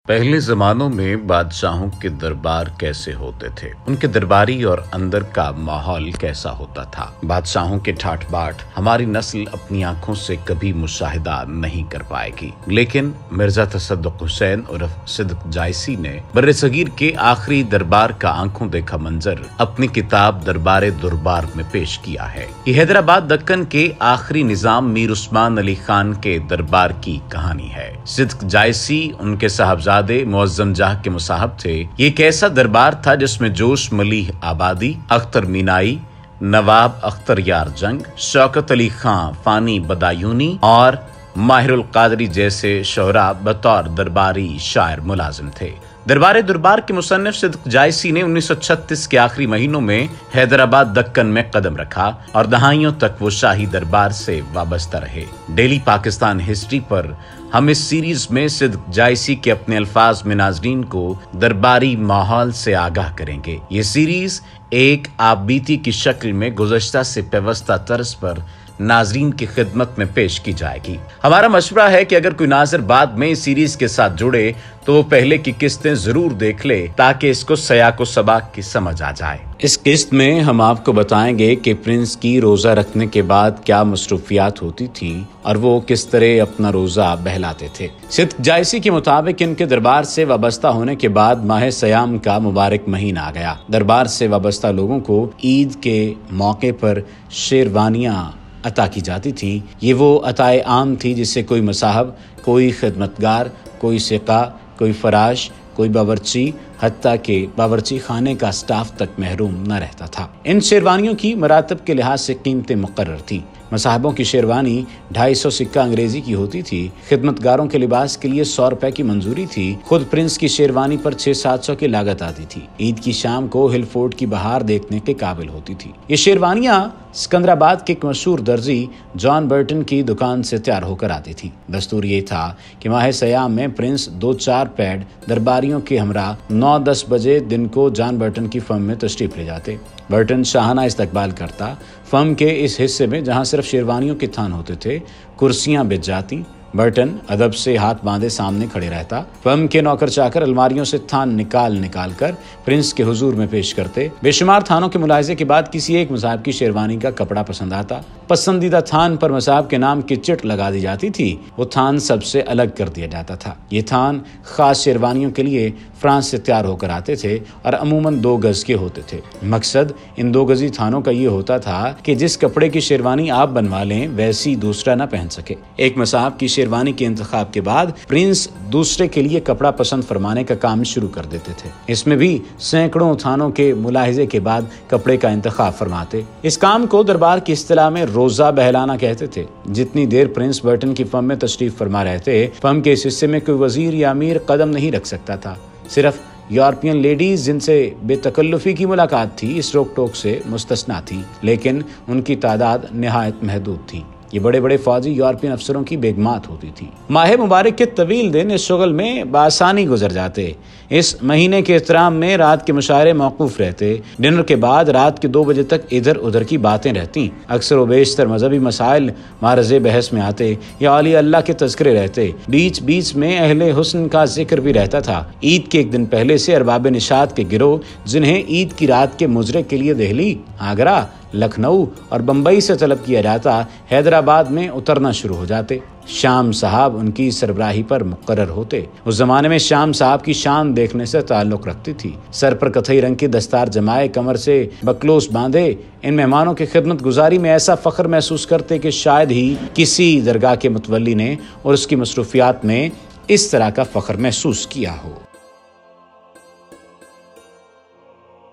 पहले जमानों में बादशाहों के दरबार कैसे होते थे, उनके दरबारी और अंदर का माहौल कैसा होता था। बादशाहों के ठाठ बाट हमारी नस्ल अपनी आंखों से कभी मुशाहिदा नहीं कर पाएगी, लेकिन मिर्जा तसद्दुक हुसैन उर्फ सिद्दीक जायसी ने बर्रे सगीर के आखिरी दरबार का आंखों देखा मंजर अपनी किताब दरबारे दुर्बार में पेश किया है। ये हैदराबाद दक्कन के आखिरी निजाम मीर उस्मान अली खान के दरबार की कहानी है। सिद्दीक जायसी उनके साहबजादे मुअज्जम जाह के मुसाहब थे। ये एक ऐसा दरबार था जिसमें जोश मलीह आबादी, अख्तर मीनाई, नवाब अख्तर यार जंग, शौकत अली खां फानी बदायूनी और माहिरुल कादरी जैसे शोहरा बतौर दरबारी शायर मुलाजिम थे। दरबारे दुर्बार के मुसन्निफ सिद्दीक जायसी ने 1936 के आखिरी महीनों में हैदराबाद दक्कन में कदम रखा और दहाइयों तक वो शाही दरबार से वाबस्ता रहे। डेली पाकिस्तान हिस्ट्री पर हम इस सीरीज में सिद्दीक जायसी के अपने अल्फाज में नाजरीन को दरबारी माहौल से आगाह करेंगे। ये सीरीज एक आपबीती की शक्ल में गुज़श्ता से पेवस्ता तर्ज पर नाजरीन की खिदमत में पेश की जाएगी। हमारा मशवरा है कि अगर कोई नाज़र बाद में इस सीरीज के साथ जुड़े तो वो पहले की किस्तें जरूर देख ले ताकि इसको सयाको सबाक की समझ आ जाए। इस किस्त में हम आपको बताएंगे कि प्रिंस की रोजा रखने के बाद क्या मसरूफियात होती थी और वो किस तरह अपना रोजा बहलाते थे। सिद्दीक जायसी के मुताबिक इनके दरबार से वाबस्ता होने के बाद माह सयाम का मुबारक महीना आ गया। दरबार से वाबस्ता लोगों को ईद के मौके पर शेरवानियां अता की जाती थी। ये वो अताए आम थी जिससे कोई मसाहब, कोई खिदमतगार, कोई सिका, कोई फराश, कोई बावर्ची, हत्ता के बावर्ची खाने का स्टाफ तक महरूम न रहता था। इन शेरवानियों की मरातब के लिहाज से कीमतें मुकर्रर थी। मसाहबों की शेरवानी 250 सिक्का अंग्रेजी की होती थी। खिदमतगारों के लिबास के लिए 100 रुपए की मंजूरी थी। खुद प्रिंस की शेरवानी पर 600-700 की लागत आती थी। ईद की शाम को हिल फोर्ट की बहार देखने के काबिल होती थी। ये शेरवानियां सिकंदराबाद के एक मशहूर दर्जी जॉन बर्टन की दुकान से तैयार होकर आती थी। दस्तूर ये था कि माह सयाम में प्रिंस 2-4 पैड दरबारियों के हमरा 9-10 बजे दिन को जॉन बर्टन की फर्म में तशरीफ ले जाते। बर्टन शाहाना इस्तकबाल करता। फर्म के इस हिस्से में जहां सिर्फ शेरवानियों के थान होते थे, कुर्सियां बिछ जाती। बर्टन अदब से हाथ बांधे सामने खड़े रहता। फर्म के नौकर चाकर अलमारियों से थान निकाल कर प्रिंस के हुजूर में पेश करते। बेशुमार थानों के मुलाहिजे के बाद किसी एक मसाहब की शेरवानी का कपड़ा पसंद आता। पसंदीदा थान पर मसाहब के नाम की चिट लगा दी जाती थी। वो थान सबसे अलग कर दिया जाता था। ये थान खास शेरवानियों के लिए फ्रांस से तैयार होकर आते थे और अमूमन 2 गज के होते थे। मकसद इन 2 गजी थानों का ये होता था कि जिस कपड़े की शेरवानी आप बनवा लें वैसी दूसरा न पहन सके। एक मसाहब की शेरवानी के इंतखाब के बाद प्रिंस दूसरे के लिए कपड़ा पसंद फरमाने का काम शुरू कर देते थे। इसमें भी सैकड़ों थानों के मुलाहिजे के बाद कपड़े का इंतखाब फरमाते। इस काम को दरबार की इस्तिलाह में रोजा बहलाना कहते थे। जितनी देर प्रिंस बर्टन की फर्म में तशरीफ फरमा रहते, फर्म के इस हिस्से में कोई वजीर या अमीर कदम नहीं रख सकता था। सिर्फ यूरोपियन लेडीज जिनसे बेतकल्लुफी की मुलाकात थी इस रोक टोक से मुस्तस्ना थी, लेकिन उनकी तादाद निहायत महदूद थी। ये बड़े बड़े फौजी यूरोपियन अफसरों की बेगमात होती थी। माह मुबारक के तवील दिन इस शुगल में बासानी गुजर जाते। इस महीने के एहतराम में रात के मुशायरे मौकूफ रहते। डिनर के बाद रात के 2 बजे तक इधर उधर की बातें रहती। अक्सर व बेशतर मजहबी मसाइल मारज़े बहस में आते या औली अल्लाह के तज़किरे रहते। बीच बीच में अहले हुस्न का जिक्र भी रहता था। ईद के एक दिन पहले से अरबाब निशात के गिरोह जिन्हें ईद की रात के मुजरे के लिए दिल्ली, आगरा, लखनऊ और बम्बई से तलब किया जाता, हैदराबाद में उतरना शुरू हो जाते। शाम साहब उनकी सरबराही पर मुकर्रर होते। उस जमाने में शाम साहब की शान देखने से ताल्लुक रखती थी। सर पर कथई रंग की दस्तार जमाए, कमर से बकलोस बांधे इन मेहमानों की खिदमत गुजारी में ऐसा फख्र महसूस करते कि शायद ही किसी दरगाह के मुतवल्ली ने और उसकी मसरूफियात में इस तरह का फख्र महसूस किया हो।